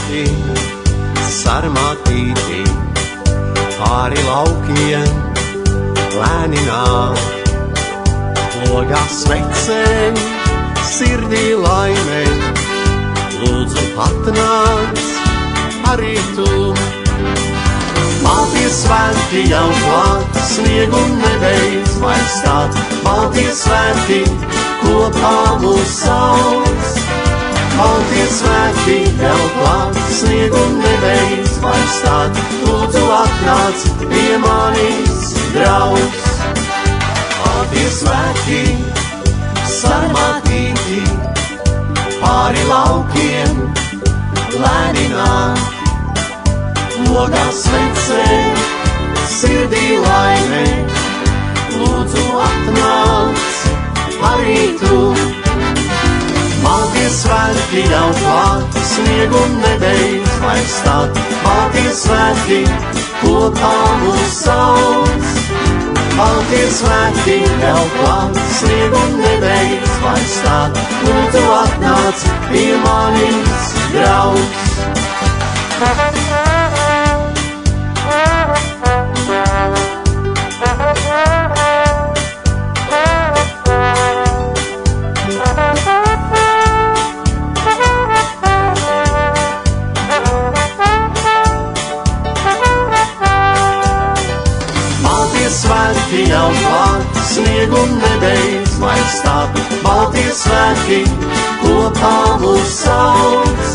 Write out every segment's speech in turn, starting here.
svētī, sarmatītī, pāri laukiem lēni nāk. Logā svecēm, sirdī laimē, lūdzu atnāc arī tu. Baltie svētki jau klāt, sniegu nebeidz vairs stāt. Baltie svētki kopā mūs sauc. Baltie svētki jau klāt, sniegu nebeidz vairs stāt. Lūdzu atnāc pie manis, draugs. Baltie svētki, sarmatīti, pāri laukiem lēni nāk. Logā svecē, sirdī laimē, lūdzu atnāc arī tu. Baltie svētki jau klāt, sniegu nebeidz vairs stāt. Baltie svētki kopā mūs sauc. Baltie svētki jau klāt, sniegu nebeidz vairs stāt. Lūdzu atnāc pie manis, draugs. Svētki jau klāt, sniegu nebeidz vairs stāt. Baltie svētki kopā mūs sauc.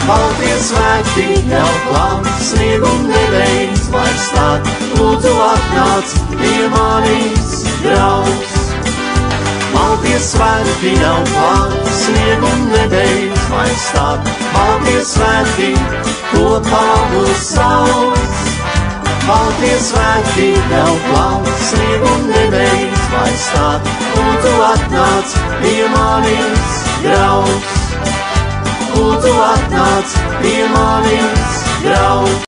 Baltie svētki jau klāt, sniegu nebeidz vairs stāt. Lūdzu atnāc pie manis, draugs. Baltie svētki jau klāt, sniegu nebeidz vairs stāt. Baltie svētki kopā mūs sauc. Baltie svētki jau klāt, sniegu nebeidz vairs stāt. Lūdzu atnāc pie manis, draugs. Lūdzu atnāc pie manis, draugs.